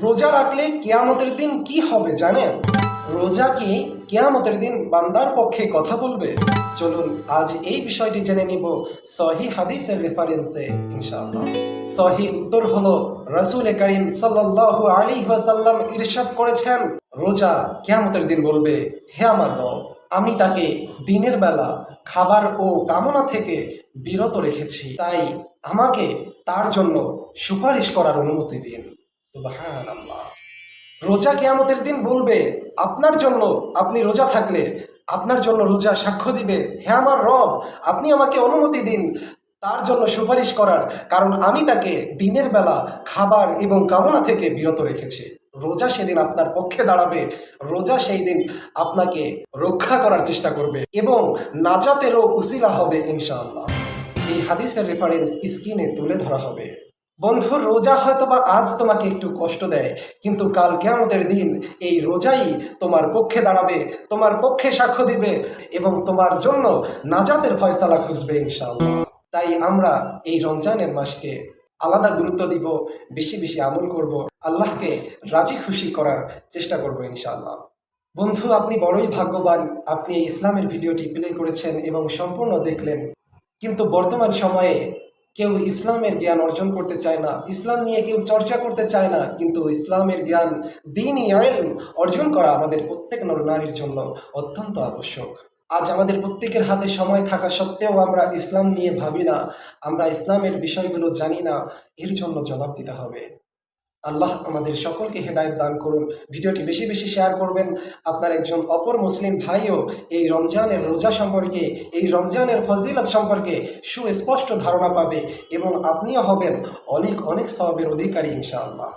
রোজা রাখলে কিয়ামতের দিন কি হবে জানেন? রোজা কি কিয়ামতের দিন বান্দার পক্ষে কথা বলবে? চলুন আজ এই বিষয়টি জেনে নিব সহিহ হাদিসের রেফারেন্সে ইনশাআল্লাহ। সহিহ উত্তর হলো রাসূল করিম সাল্লাল্লাহু আলাইহি ওয়াসাল্লাম ইরশাদ করেছেন, রোজা কিয়ামতের দিন বলবে, হে আমার রব, আমি তাকে দিনের বেলা খাবার ও কামনা থেকে বিরত রেখেছি, তাই আমাকে তার জন্য সুপারিশ করার অনুমতি দিন। সুবহানাল্লাহ। রোজা কিয়ামতের দিন বলবে আপনার জন্য, আপনি রোজা থাকলে আপনার জন্য রোজা সাক্ষ্য দিবে, হে আমার রব, আপনি আমাকে অনুমতি দিন তার জন্য সুপারিশ করার, কারণ আমি তাকে দিনের বেলা খাবার এবং কামনা থেকে বিরত রেখেছি। রোজা সেদিন আপনার পক্ষে দাঁড়াবে, রোজা সেই দিন আপনাকে রক্ষা করার চেষ্টা করবে এবং নাজাতেরও উসিলা হবে ইনশাআল্লাহ। এই হাদিসের রেফারেন্স স্ক্রিনে তুলে ধরা হবে। বন্ধু, রোজা হয়তোবা আজ তোমাকে একটু কষ্ট দেয়, কিন্তু কাল কিয়ামতের দিন এই রোজাই তোমার পক্ষে দাঁড়াবে, তোমার পক্ষে সাক্ষ্য দিবে এবং তোমার জন্য নাজাতের ফয়সালা খুঁজবে ইনশাআল্লাহ। তাই আমরা এই রমজানের মাসকে আলাদা গুরুত্ব দিব, বেশি বেশি আমল করব, আল্লাহকে রাজি খুশি করার চেষ্টা করব ইনশাআল্লাহ। বন্ধু, আপনি বড়ই ভাগ্যবান, আপনি এই ইসলামের ভিডিওটি প্লে করেছেন এবং সম্পূর্ণ দেখলেন। কিন্তু বর্তমান সময়ে কেউ ইসলামের জ্ঞান অর্জন করতে চায় না, ইসলাম নিয়ে কেউ চর্চা করতে চায় না, কিন্তু ইসলামের জ্ঞান, দ্বীনি ইলম অর্জন করা আমাদের প্রত্যেক নর নারীর জন্য অত্যন্ত আবশ্যক। আজ আমাদের প্রত্যেকের হাতে সময় থাকা সত্ত্বেও আমরা ইসলাম নিয়ে ভাবি না, আমরা ইসলামের বিষয়গুলো জানি না, এর জন্য জবাব দিতে হবে। আল্লাহ আমাদের সকলকে হেদায়েত দান করুন। ভিডিওটি বেশি বেশি শেয়ার করবেন। আপনার একজন অপর মুসলিম ভাইও এই রমজানের রোজা সম্পর্কে, এই রমজানের ফজিলত সম্পর্কে সুস্পষ্ট ধারণা পাবে এবং আপনিও হবেন অনেক অনেক সওয়াবের অধিকারী ইনশাআল্লাহ।